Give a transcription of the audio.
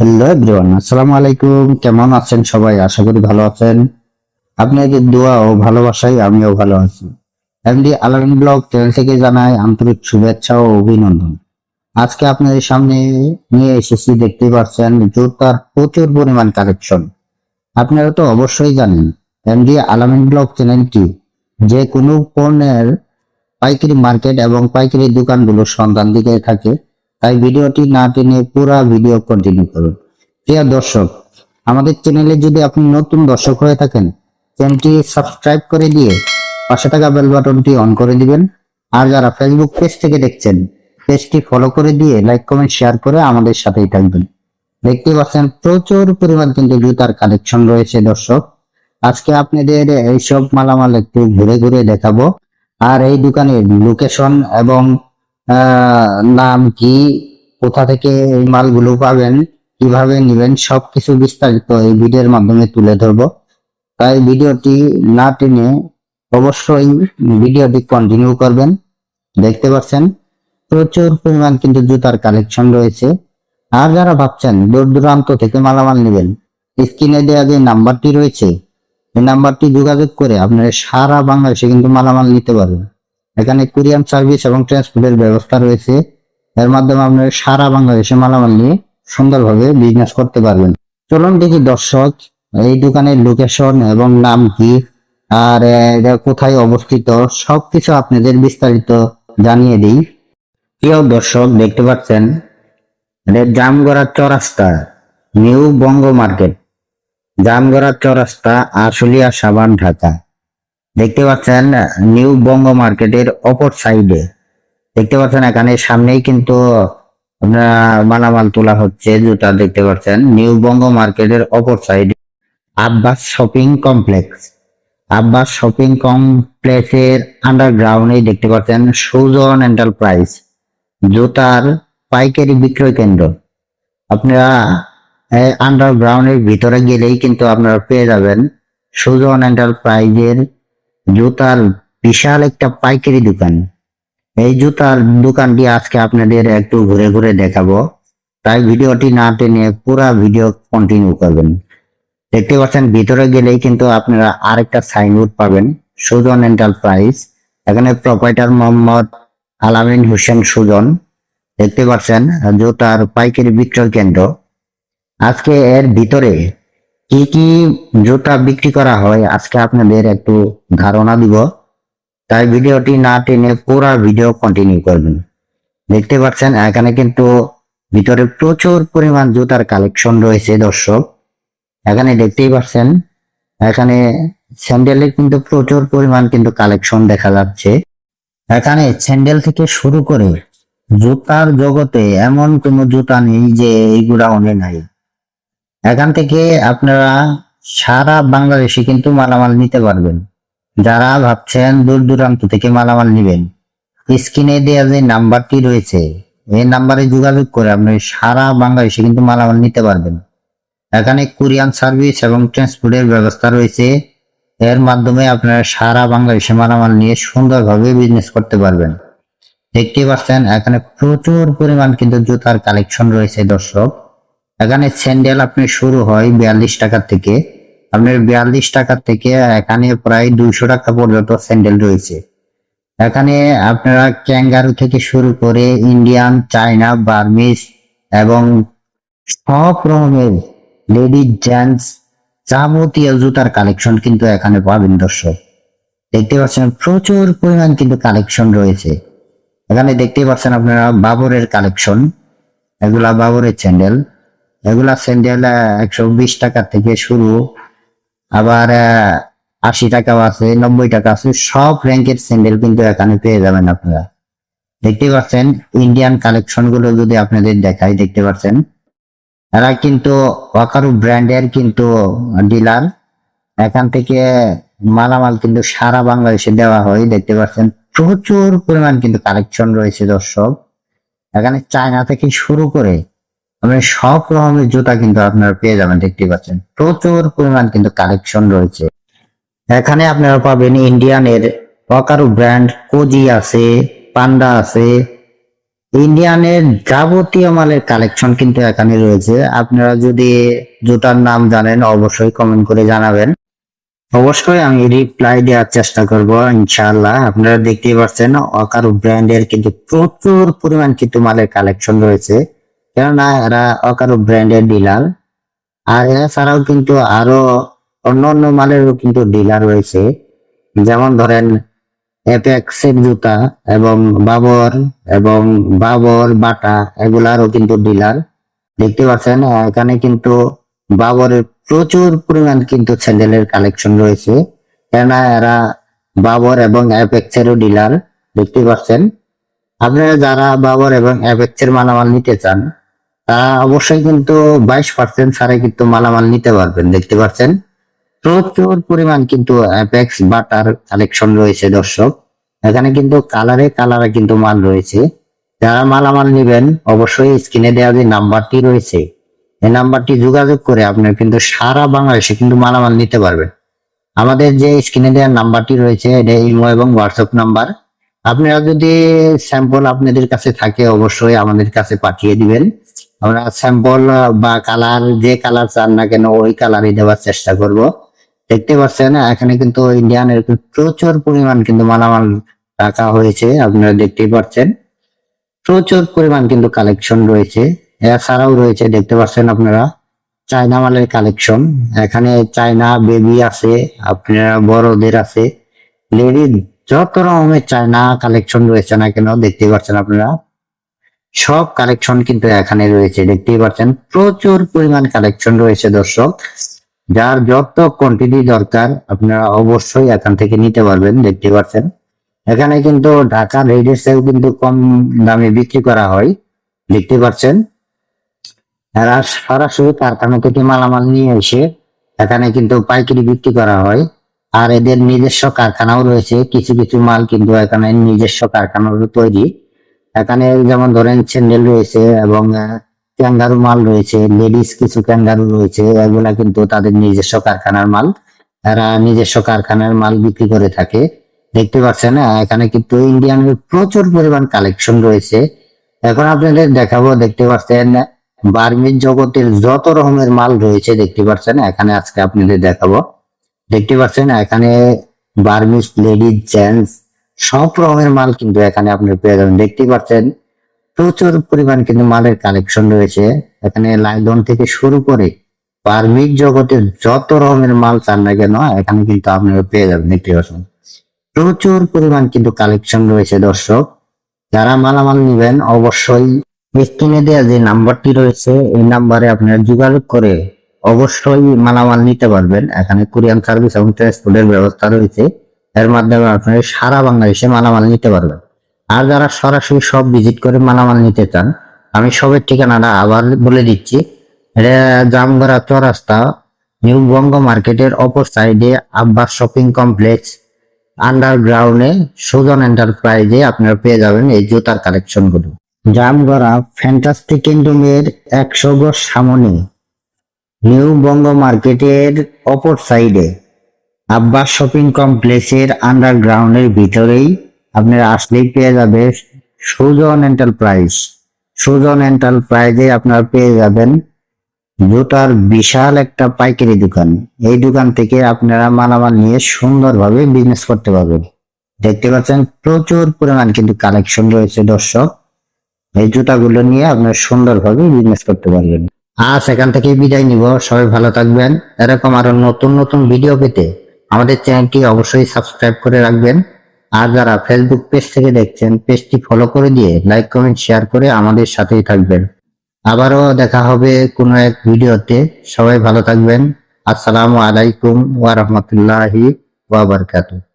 Hello everyone, আসসালামু আলাইকুম। কেমন আছেন সবাই? আশা করি ভালো আছেন। আপনাদের দোয়া ও ভালোবাসায় আমিও ভালো আছি। এমডি আলামিন ব্লগ চ্যানেল থেকে জানাই আন্তরিক শুভেচ্ছা ও অভিনন্দন। আজকে আপনাদের সামনে নিয়ে এসেছি, দেখতে পাচ্ছেন জুতার প্রচুর পরিমাণ কালেকশন। আপনারা তো অবশ্যই জানেন এমডি আলামিন ব্লগ চ্যানেলটি যে কোনো পণ্যের পাইকারি মার্কেট এবং পাইকারি দোকানগুলোর সন্ধান দিকে থাকে। তাই ভিডিওটি না টেনে পুরো ভিডিও কন্টিনিউ করুন। প্রিয় দর্শক, আমাদের চ্যানেলে যদি আপনি নতুন দর্শক হয়ে থাকেন, চ্যানেলটি সাবস্ক্রাইব করে দিয়ে পাশে থাকা বেল বাটনটি অন করে দিবেন। আর যারা ফেসবুক পেজ থেকে দেখছেন, পেজটি ফলো করে দিয়ে লাইক কমেন্ট শেয়ার করে আমাদের সাথেই থাকবেন। দেখতে পাচ্ছেন প্রচুর পরিমাণ কিন্তু জুতার কালেকশন রয়েছে দর্শক। আজকে আপনাদের এইসব মালামাল একটু ঘুরে ঘুরে দেখাবো। আর এই দোকানের লোকেশন এবং নাম কি, কোথা থেকে এই মালগুলো পাবেন, কিভাবে নেবেন, সবকিছু বিস্তারিত এই ভিডিওর মাধ্যমে তুলে ধরবো। তাই ভিডিওটি না টেনে অবশ্যই ভিডিওটি কন্টিনিউ করবেন। দেখতে পাচ্ছেন প্রচুর পরিমাণ কিন্তু জুতার কালেকশন রয়েছে। আর যারা ভাবছেন দূর দূরান্ত থেকে মালামাল নেবেন, স্ক্রিনে দেওয়া যে নাম্বারটি রয়েছে, এই নাম্বারটি যোগাযোগ করে আপনারা সারা বাংলাদেশে কিন্তু মালামাল নিতে পারবেন। এখানে কুরিয়ার সার্ভিস এবং ট্রান্সপোর্টের ব্যবস্থা রয়েছে। এর মাধ্যমে আপনারা সারা বাংলাদেশে মালামাল নিয়ে সুন্দরভাবে বিজনেস করতে পারবেন। চলুন দেখি দর্শক, এই দোকানের লোকেশন এবং নাম কি, আর এটা কোথায় অবস্থিত, সবকিছু আপনাদের বিস্তারিত জানিয়ে দিই। প্রিয় দর্শক, দেখতে পাচ্ছেন এটা জামগড়া চৌরাস্তা, নিউ বঙ্গ মার্কেট, জামগড়া চৌরাস্তা, আশুলিয়া, সাভার, ঢাকা। দেখতে পাচ্ছেন নিউ বঙ্গ মার্কেটের অপর সাইডে। দেখতে পাচ্ছেন এখানে সামনেই কিন্তু আপনার মালামাল তোলা হচ্ছে, জুতা। দেখতে পাচ্ছেন নিউ বঙ্গ মার্কেটের অপর সাইডে Abbas shopping complex. Abbas shopping কমপ্লেক্সের আন্ডারগ্রাউন্ডে দেখতে পাচ্ছেন সুজন এন্টারপ্রাইজ, জুতার পাইকারি বিক্রয় কেন্দ্র। আপনারা আন্ডারগ্রাউন্ডের ভিতরে গেলেই কিন্তু আপনারা পেয়ে যাবেন সুজন এন্টারপ্রাইজের জুতার বিশাল একটা পাইকারি দোকান। এই জুতার দোকানটি আজকে আপনাদের একটু ঘুরে ঘুরে দেখাবো, তাই ভিডিওটি না টেনে পুরো ভিডিও কন্টিনিউ করবেন। দেখতে পাচ্ছেন ভিতরে গেলেই কিন্তু আপনারা আরেকটা সাইনবোর্ড পাবেন, সুজন এন্টারপ্রাইজ। এখানে প্রোপাইটার মোহাম্মদ আলামিন হোসেন সুজন। দেখতে পাচ্ছেন জুতার পাইকারি বিক্রয় কেন্দ্র। আজকে এর ভিতরে কি কি জুতা বিক্রি করা হয় আজকে আপনাদের একটু ধারণা দিব, তাই ভিডিওটি না টেনে পুরো ভিডিও কন্টিনিউ করবেন। দেখতে পাচ্ছেন এখানে কিন্তু ভিতরে প্রচুর পরিমাণ জুতার কালেকশন রয়েছে দর্শক। এখানে দেখতেই পাচ্ছেন এখানে স্যান্ডেলের কিন্তু প্রচুর পরিমাণ কিন্তু কালেকশন দেখা যাচ্ছে। এখানে স্যান্ডেল থেকে শুরু করে জুতার জগতে এমন কোনো জুতা নেই যে এইগুলা অনে নাই। এখান থেকে আপনারা সারা বাংলাদেশে কিন্তু মালামাল নিতে পারবেন। যারা ভাবছেন দূর দূরান্ত থেকে মালামাল নেবেন, স্ক্রিনে দেওয়া যে নাম্বারটি রয়েছে, এই নাম্বারে যোগাযোগ করে আপনি সারা বাংলাদেশে কিন্তু মালামাল নিতে পারবেন। এখানে কুরিয়ার সার্ভিস এবং ট্রান্সপোর্টের ব্যবস্থা রয়েছে। এর মাধ্যমে আপনারা সারা বাংলাদেশে মালামাল নিয়ে সুন্দরভাবে বিজনেস করতে পারবেন। দেখতে পাচ্ছেন এখানে প্রচুর পরিমাণ কিন্তু জুতার কালেকশন রয়েছে দর্শক। এখানে স্যান্ডেল আপনি শুরু হয় 42 টাকা থেকে। আপনার 42 টাকা থেকে এখানে প্রায় 200 টাকা পর্যন্ত স্যান্ডেল রয়েছে। এখানে আপনারা ক্যাঙ্গারু থেকে শুরু করে ইন্ডিয়ান, চায়না, বার্মিজ এবং সব রকমের লেডিজ জেন্টস যাবতীয় জুতার কালেকশন কিন্তু এখানে পাবেন দর্শক। দেখতে পাচ্ছেন প্রচুর পরিমাণ কিন্তু কালেকশন রয়েছে। এখানে দেখতে পাচ্ছেন আপনারা বাবরের কালেকশন, এগুলা বাবরের স্যান্ডেল। এগুলা স্যান্ডেল 120 টাকা থেকে শুরু, আবার 80 টাকাও আছে, 90 টাকা আছে। সব র্যাঙ্কের স্যান্ডেল কিন্তু এখানে পেয়ে যাবেন আপনারা। দেখতে পাচ্ছেন ইন্ডিয়ান কালেকশন গুলো যদি আপনাদের দেখাই, দেখতে পাচ্ছেন এরা কিন্তু ওয়াকারু ব্র্যান্ডের কিন্তু ডিলার। এখান থেকে মালামাল কিন্তু সারা বাংলাদেশে দেওয়া হয়। দেখতে পাচ্ছেন প্রচুর পরিমাণ কিন্তু কালেকশন রয়েছে দর্শক। এখানে চায়না থেকে শুরু করে আপনি সব রকমের জুতা কিন্তু আপনারা পেয়ে যাবেন। দেখতে পাচ্ছেন প্রচুর পরিমাণ কিন্তু কালেকশন রয়েছে। এখানে আপনারা পাবেন ইন্ডিয়ানের ওয়াকারু ব্র্যান্ড, কোজি আছে, পান্ডা আছে, ইন্ডিয়ানের যাবতীয় মালের কালেকশন কিন্তু এখানে রয়েছে। আপনারা যদি জুতার নাম জানেন অবশ্যই কমেন্ট করে জানাবেন, অবশ্যই আমি রিপ্লাই দেওয়ার চেষ্টা করব ইনশাআল্লাহ। আপনারা দেখতেই পাচ্ছেন অকারু ব্র্যান্ডের কিন্তু প্রচুর পরিমাণ কিন্তু মালের কালেকশন রয়েছে, কেননা এরা অকারু ব্র্যান্ডের ডিলার। আর এছাড়াও কিন্তু আরো অন্য অন্য মালেরও কিন্তু ডিলার রয়েছে, যেমন ধরেন অ্যাপেক্স এর জুতা এবং বাবর এবং বাবর বাটা এগুলারও কিন্তু ডিলার। দেখতে পাচ্ছেন এখানে কিন্তু বাবরের প্রচুর পরিমাণ কিন্তু স্যান্ডেলের কালেকশন রয়েছে, কেননা এরা বাবর এবং অ্যাপেক্স এরও ডিলার। দেখতে পাচ্ছেন আপনারা যারা বাবর এবং অ্যাপেক্স এর মালামাল নিতে চান তারা অবশ্যই কিন্তু 22% ছাড়ে কিন্তু মালামাল নিতে পারবেন। দেখতে পাচ্ছেন প্রচুর পরিমাণ কিন্তু অ্যাপেক্স বাটার কালেকশন রয়েছে দর্শক। এখানে কিন্তু কালারে কালারে কিন্তু মাল রয়েছে। যারা মালামাল নেবেন অবশ্যই স্ক্রিনে দেওয়া যে নাম্বারটি রয়েছে এই নাম্বারটি যোগাযোগ করে আপনার কিন্তু সারা বাংলাদেশে কিন্তু মালামাল নিতে পারবেন। আমাদের যে স্ক্রিনে দেওয়া নাম্বারটি রয়েছে এটা ইমো এবং হোয়াটসঅ্যাপ নাম্বার। আপনারা যদি স্যাম্পল আপনাদের কাছে থাকে অবশ্যই আমাদের কাছে পাঠিয়ে দিবেন। আমরা স্যাম্পল বা কালার যে কালার চান না কেন ওই কালারই দেওয়ার চেষ্টা করব। দেখতে পাচ্ছেন এখানে কিন্তু ইন্ডিয়ানের প্রচুর পরিমাণ কিন্তু মালামাল রাখা হয়েছে, আপনারা দেখতেই পাচ্ছেন প্রচুর পরিমাণ কিন্তু কালেকশন রয়েছে। এছাড়াও রয়েছে দেখতে পাচ্ছেন আপনারা চায়না মালের কালেকশন। এখানে চায়না বেবি আছে, আপনারা বড়দের আছে, লেডিজ যত রকমের চায়না কালেকশন রয়েছে না কেন দেখতে পাচ্ছেন আপনারা সব কালেকশন কিন্তু এখানে রয়েছে। দেখতেই পাচ্ছেন প্রচুর পরিমাণ কালেকশন রয়েছে দর্শক। যার যত কোয়ান্টিটি দরকার আপনারা অবশ্যই এখান থেকে নিতে পারবেন। দেখতে পাচ্ছেন এখানে কিন্তু ঢাকা রেডিসেও কিন্তু কম দামে বিক্রি করা হয়। দেখতে পাচ্ছেন এরা সরাসরি কারখানা থেকে মালামাল নিয়ে এসে এখানে কিন্তু পাইকারি বিক্রি করা হয়। আর এদের নিজস্ব কারখানাও রয়েছে, কিছু কিছু মাল কিন্তু এখানে নিজস্ব কারখানারও তৈরি। এখানে যেমন ধরেন স্যান্ডেল রয়েছে এবং ক্যাঙ্গারু মাল রয়েছে, লেডিস কিছু ক্যাঙ্গারু রয়েছে, এগুলা কিন্তু তাদের নিজস্ব কারখানার মাল। এরা নিজস্ব কারখানার মাল বিক্রি করে থাকে। দেখতে পাচ্ছেন এখানে কিন্তু ইন্ডিয়ানের প্রচুর পরিমাণ কালেকশন রয়েছে। এখন আপনাদের দেখাবো, দেখতে পাচ্ছেন বার্মিজ জগতের যত রকমের মাল রয়েছে দেখতে পাচ্ছেন এখানে আজকে আপনাদের দেখাবো। দেখতে পাচ্ছেন এখানে বার্মিজ লেডিস জেন্টস সব রকমের মাল কিন্তু এখানে আপনি পেয়ে যাবেন। দেখতে পাচ্ছেন প্রচুর পরিমাণ কিন্তু মালের কালেকশন রয়েছে। এখানে লাইলন থেকে শুরু করে বার্মিজ জগতের যত রকমের মাল চান না কেন এখানে কিন্তু আপনারা পেয়ে যাবেন। দেখতে পাচ্ছেন প্রচুর পরিমাণ কিন্তু কালেকশন রয়েছে দর্শক। যারা মালামাল নেবেন অবশ্যই স্ক্রিনে দেওয়া যে নাম্বারটি রয়েছে এই নাম্বারে আপনারা যোগাযোগ করে অবশ্যই মালামাল নিতে পারবেন। এখানে কুরিয়ান সার্ভিস এবং ট্রান্সপোর্টের ব্যবস্থা রয়েছে, এর মাধ্যমে আপনারা সারা বাংলাদেশে মালামাল নিতে পারবেন। আর যারা সরাসরি সব ভিজিট করে মালামাল নিতে চান আমি সবের ঠিকানাটা আবার বলে দিচ্ছি। এটা জামগড়া চৌরাস্তা নিউ বঙ্গ মার্কেটের অপর সাইডে আব্বাস শপিং কমপ্লেক্স আন্ডারগ্রাউন্ডে সুজন এন্টারপ্রাইজে আপনারা পেয়ে যাবেন এই জুতার কালেকশন গুলো। জামগড়া ফ্যান্টাস্টিক কিংডমের 100 গজ সামনে নিউ বঙ্গ মার্কেটের অপর সাইডে আব্বাস শপিং কমপ্লেক্সের আন্ডারগ্রাউন্ডের ভিতরেই আপনারা আসলেই পেয়ে যাবে সুজন এন্টারপ্রাইজ। সুজন এন্টারপ্রাইজে আপনারা পেয়ে যাবেন জুতার বিশাল একটা পাইকারি দোকান। এই দোকান থেকে আপনারা মালামাল নিয়ে সুন্দরভাবে বিজনেস করতে পারবেন। দেখতে পাচ্ছেন প্রচুর পরিমাণ কিন্তু কালেকশন রয়েছে দর্শক। এই জুতাগুলো নিয়ে আপনারা সুন্দরভাবে বিজনেস করতে পারবেন। আজ এখান থেকে বিদায় নিব, সবাই ভালো থাকবেন। এরকম আরো নতুন নতুন ভিডিও পেতে আমাদের চ্যানেলটি অবশ্যই সাবস্ক্রাইব করে রাখবেন। আর যারা ফেসবুক পেজ থেকে দেখছেন পেজটি ফলো করে দিয়ে লাইক কমেন্ট শেয়ার করে আমাদের সাথেই থাকবেন। আবারও দেখা হবে কোনো এক ভিডিওতে, সবাই ভালো থাকবেন। আসসালামু আলাইকুম ওয়া রাহমাতুল্লাহি ওয়া বারাকাতুহু।